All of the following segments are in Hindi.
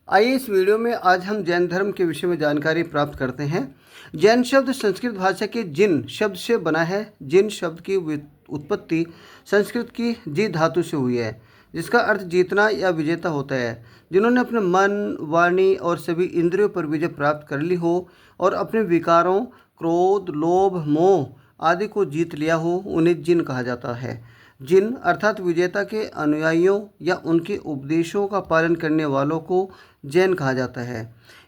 आइए इस वीडियो में आज हम जैन धर्म के विषय में जानकारी प्राप्त करते हैं। जैन शब्द संस्कृत भाषा के जिन शब्द से बना है। जिन शब्द की उत्पत्ति संस्कृत की जी धातु से हुई है, जिसका अर्थ जीतना या विजेता होता है। जिन्होंने अपने मन, वाणी और सभी इंद्रियों पर विजय प्राप्त कर ली हो और अपने विकारों क्रोध, लोभ, मोह आदि को जीत लिया हो, उन्हें जिन कहा जाता है। जिन अर्थात विजेता के अनुयायियों या उनके उपदेशों का पालन करने वालों को जैन कहा जाता है।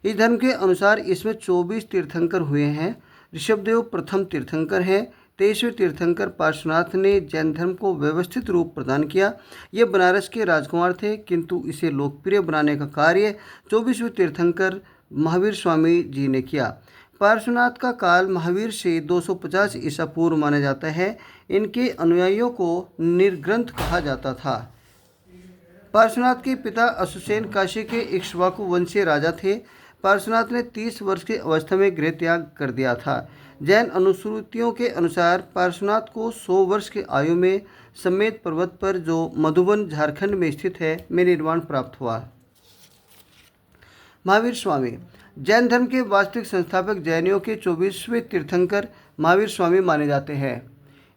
इस धर्म के अनुसार इसमें 24 तीर्थंकर हुए हैं। ऋषभदेव प्रथम तीर्थंकर हैं। 23वें तीर्थंकर पार्श्वनाथ ने जैन धर्म को व्यवस्थित रूप प्रदान किया। ये बनारस के राजकुमार थे, किंतु इसे लोकप्रिय बनाने का कार्य 24वें तीर्थंकर महावीर स्वामी जी ने किया। पार्श्वनाथ का काल महावीर से 250 ईसा पूर्व माना जाता है। इनके अनुयायियों को निर्ग्रंथ कहा जाता था। पार्श्वनाथ के पिता अशुसेन काशी के इक्ष्वाकु वंशीय राजा थे। पार्श्वनाथ ने 30 वर्ष की अवस्था में गृह त्याग कर दिया था। जैन अनुश्रुतियों के अनुसार पार्श्वनाथ को 100 वर्ष की आयु में समेत पर्वत पर, जो मधुबन झारखंड में स्थित है, में निर्वाण प्राप्त हुआ। महावीर स्वामी जैन धर्म के वास्तविक संस्थापक जैनियों के 24वें तीर्थंकर महावीर स्वामी माने जाते हैं।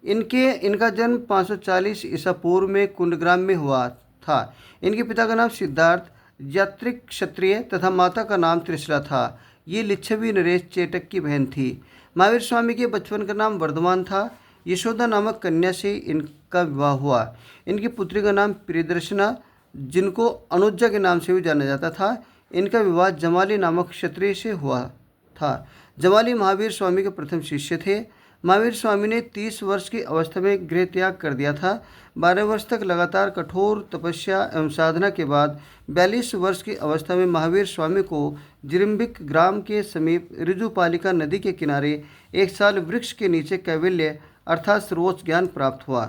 इनका जन्म 540 ईसा पूर्व में कुंडग्राम में हुआ था। इनके पिता का नाम सिद्धार्थ यात्रिक क्षत्रिय तथा माता का नाम त्रिशला था। ये लिच्छवी नरेश चेटक की बहन थी। महावीर स्वामी के बचपन का नाम वर्धमान था। यशोदा नामक कन्या से इनका विवाह हुआ। इनकी पुत्री का नाम प्रियदर्शना, जिनको अनुज्जा के नाम से भी जाना जाता था। इनका विवाह जमाली नामक क्षत्रिय से हुआ था। जमाली महावीर स्वामी के प्रथम शिष्य थे। महावीर स्वामी ने 30 वर्ष की अवस्था में गृह त्याग कर दिया था। 12 वर्ष तक लगातार कठोर तपस्या एवं साधना के बाद 42 वर्ष की अवस्था में महावीर स्वामी को जिरम्बिक ग्राम के समीप ऋजुपालिका नदी के किनारे 1 साल वृक्ष के नीचे कैवल्य अर्थात सर्वोच्च ज्ञान प्राप्त हुआ।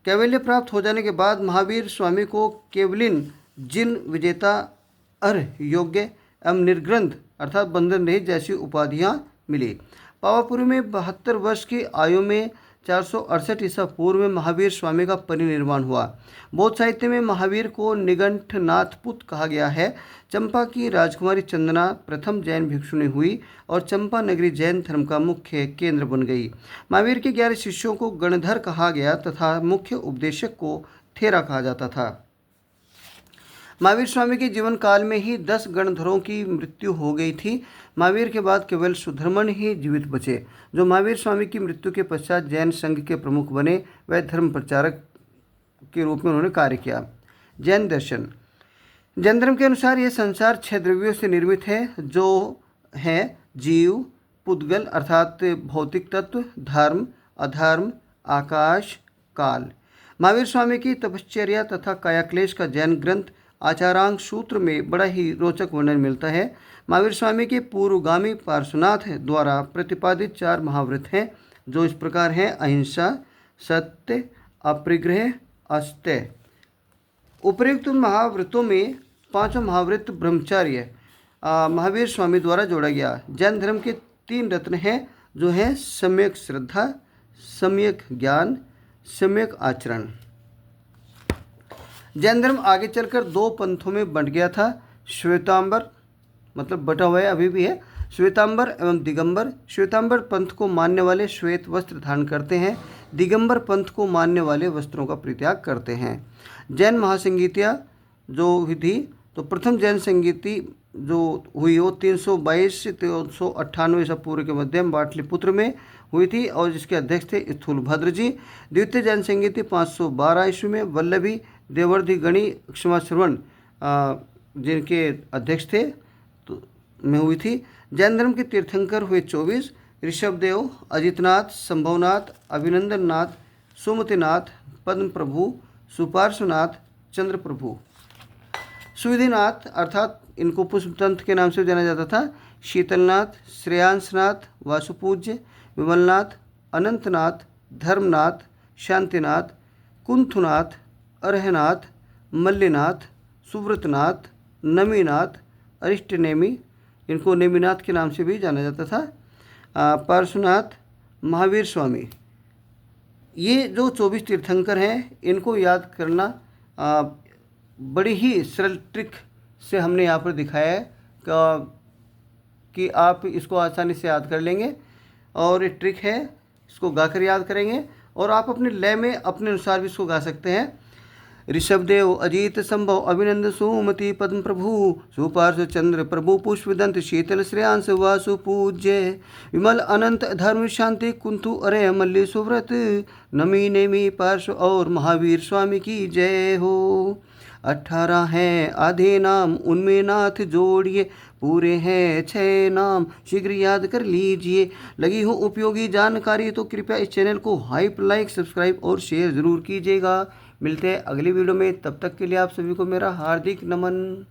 कैवल्य प्राप्त हो जाने के बाद महावीर स्वामी को केवलिन, जिन, विजेता, अर्ह, योग्य एवं निर्ग्रंथ अर्थात बंधन रहित जैसी उपाधियाँ मिली। पावापुरी में 72 वर्ष की आयु में 468 ईसा पूर्व में महावीर स्वामी का परिनिर्वाण हुआ। बौद्ध साहित्य में महावीर को निगंठनाथ पुत्र कहा गया है। चंपा की राजकुमारी चंदना प्रथम जैन भिक्षुणी हुई और चंपा नगरी जैन धर्म का मुख्य केंद्र बन गई। महावीर के 11 शिष्यों को गणधर कहा गया तथा मुख्य उपदेशक को थेरा कहा जाता था। महावीर स्वामी के जीवन काल में ही 10 गणधरों की मृत्यु हो गई थी। महावीर के बाद केवल सुधर्मन ही जीवित बचे, जो महावीर स्वामी की मृत्यु के पश्चात जैन संघ के प्रमुख बने। वह धर्म प्रचारक के रूप में उन्होंने कार्य किया। जैन दर्शन जैन धर्म के अनुसार यह संसार 6 द्रव्यों से निर्मित है, जो हैं जीव, पुद्गल अर्थात भौतिक तत्व, धर्म, अधर्म, आकाश, काल। महावीर स्वामी की तपश्चर्या तथा कायाक्लेश का जैन ग्रंथ आचारांग सूत्र में बड़ा ही रोचक वर्णन मिलता है। महावीर स्वामी के पूर्वगामी पार्श्वनाथ द्वारा प्रतिपादित 4 महाव्रत हैं, जो इस प्रकार हैं: अहिंसा, सत्य, अपरिग्रह, अस्तेय। उपर्युक्त महाव्रतों में 5वां महाव्रत ब्रह्मचर्य महावीर स्वामी द्वारा जोड़ा गया। जैन धर्म के 3 रत्न हैं, जो हैं सम्यक श्रद्धा, सम्यक ज्ञान, सम्यक आचरण। जैन धर्म आगे चलकर 2 पंथों में बंट गया था। श्वेतांबर मतलब बटा हुआ है, अभी भी है, श्वेतांबर एवं दिगंबर। श्वेतांबर पंथ को मानने वाले श्वेत वस्त्र धारण करते हैं। दिगंबर पंथ को मानने वाले वस्त्रों का परित्याग करते हैं। जैन महासंगीतियाँ जो हुई थी, तो प्रथम जैन संगीति जो हुई वो 322 से 398 ईसा पूर्व के मध्य बाटलीपुत्र में हुई थी और जिसके अध्यक्ष थे स्थूलभद्र जी। द्वितीय जैन संगीति 512 ईस्वी में वल्लभी देवर्धि गणी क्षमा श्रवण जिनके अध्यक्ष थे तो में हुई थी। जैन धर्म के तीर्थंकर हुए 24: ऋषभदेव, अजितनाथ, संभवनाथ, अभिनंदननाथ, सुमतिनाथ, पद्म प्रभु, सुपार्श्वनाथ, चंद्र प्रभु। सुविधिनाथ अर्थात इनको पुष्पतंत्र के नाम से जाना जाता था। शीतलनाथ, श्रेयांसनाथ, वासुपूज्य, विमलनाथ, अनंतनाथ, धर्मनाथ, शांतिनाथ, कुंथुनाथ, अरहनाथ, मल्लिनाथ, सुव्रतनाथ, नमीनाथ, अरिष्टनेमी, इनको नेमिनाथ के नाम से भी जाना जाता था। पार्श्वनाथ, महावीर स्वामी, ये जो 24 तीर्थंकर हैं, इनको याद करना बड़ी ही सरल ट्रिक से हमने यहाँ पर दिखाया है कि आप इसको आसानी से याद कर लेंगे। और ये ट्रिक है, इसको गाकर याद करेंगे और आप अपने लय में अपने अनुसार भी इसको गा सकते हैं। ऋषभदेव अजीत संभव अभिनंद सुमति पद्म प्रभु सुपार्श्व चंद्र प्रभु पुष्पदंत शीतल श्रेयांश वासु पूज्य विमल अनंत धर्म शांति कुंतु अरे मल्ली सुव्रत नमी नेमी पार्श्व और महावीर स्वामी की जय हो। 18 हैं आधे नाम, उनमें नाथ जोड़िए, पूरे हैं 6 नाम, शीघ्र याद कर लीजिए। लगी हो उपयोगी जानकारी तो कृपया इस चैनल को हाइप, लाइक, सब्सक्राइब और शेयर ज़रूर कीजिएगा। मिलते हैं अगली वीडियो में, तब तक के लिए आप सभी को मेरा हार्दिक नमन।